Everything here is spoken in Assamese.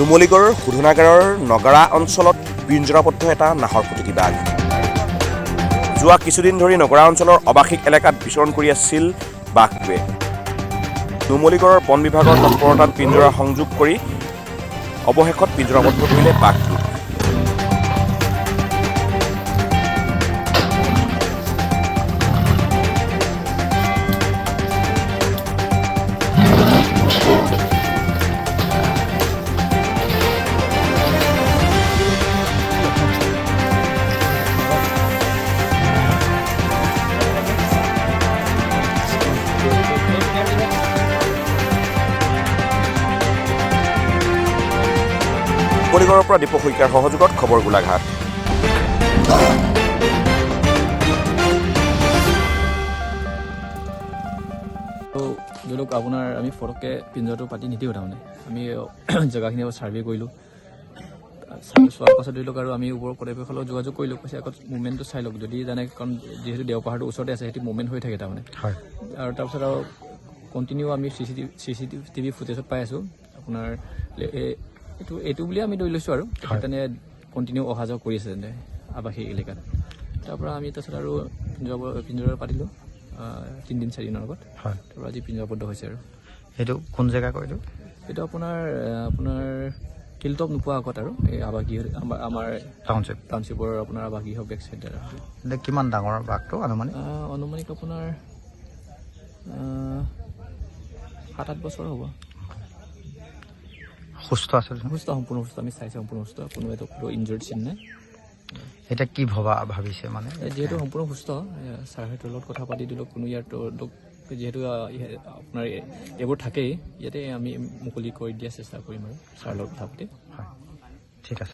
নুমলীগড়ৰ শোধনাগাৰৰ নগাৰা অঞ্চলত পিঞ্জৰাবদ্ধ এটা নাহৰফুটুকী বাঘ। যোৱা কিছুদিন ধৰি নগৰা অঞ্চলৰ অবাসিক এলেকাত বিচৰণ কৰি আছিল বাঘটোৱে। নুমলীগড়ৰ বন বিভাগৰ তৎপৰতাত পিঞ্জৰা সংযোগ কৰি অৱশেষত পিঞ্জৰাবদ্ধ কৰিলে বাঘটো। নুমলীগড়ৰ পৰা দীপক শইকীয়াৰ সহযোগত খবৰ গোলাঘাট। ধৰি লওক আপোনাৰ আমি ফটককৈ পিঞ্জৰাটো পাতি নিদিওঁ, তাৰমানে আমি জেগাখিনি ছাৰ্ভে কৰিলোঁ। ছাৰ্ভে চোৱাৰ পাছত ধৰি লওক আৰু আমি ওপৰৰ কৰ্তৃপক্ষৰ যোগাযোগ কৰিলোঁ, কৈছে আগত মুভমেণ্টটো চাই লওক, যদি জানে, কাৰণ যিহেতু দেওপাহাৰটো ওচৰতে আছে, সেইটো মুভমেণ্ট হৈ থাকে তাৰমানে। আৰু তাৰপিছত আৰু কণ্টিনিউ আমি চিচিটিভি ফুটেজত পাই আছোঁ আপোনাৰ এইটো বুলিয়ে আমি ধৰি লৈছোঁ আৰু তেনে কণ্টিনিউ অহা যোৱা কৰি আছে তেনে আৱাসিক এলেকাত। তাৰপৰা আমি তাৰপিছত আৰু পিঞ্জৰা পাতিলোঁ 3 দিন 4 দিনৰ আগত। তাৰপৰা আজি পিঞ্জৰাবদ্ধ হৈছে। আৰু সেইটো কোন জেগা কৰিলোঁ? এইটো আপোনাৰ হিলটপ নোপোৱা আগত আৰু এই আৱাসগৃহ আমাৰ টাউনশ্বিপৰ আপোনাৰ আৱাসগৃহ বেক চাইড। কিমান ডাঙৰ বাঘটো অনুমানিক আপোনাৰ 7-8 বছৰ হ'ব। সুস্থ আছে? সম্পূৰ্ণ সুস্থ, আমি চাইছোঁ সম্পূৰ্ণ সুস্থ, কোনো ইনজৰ্ড চিন নাই। এতিয়া কি ভাবিছে মানে? যিহেতু সম্পূৰ্ণ সুস্থ, ছাৰহঁতৰ লগত কথা পাতি দিলোঁ, কোনো ইয়াত যিহেতু আপোনাৰ এইবোৰ থাকেই, ইয়াতে আমি মুকলি কৰি দিয়াৰ চেষ্টা কৰিম আৰু ছাৰৰ লগত কথা পাতি। ঠিক আছে।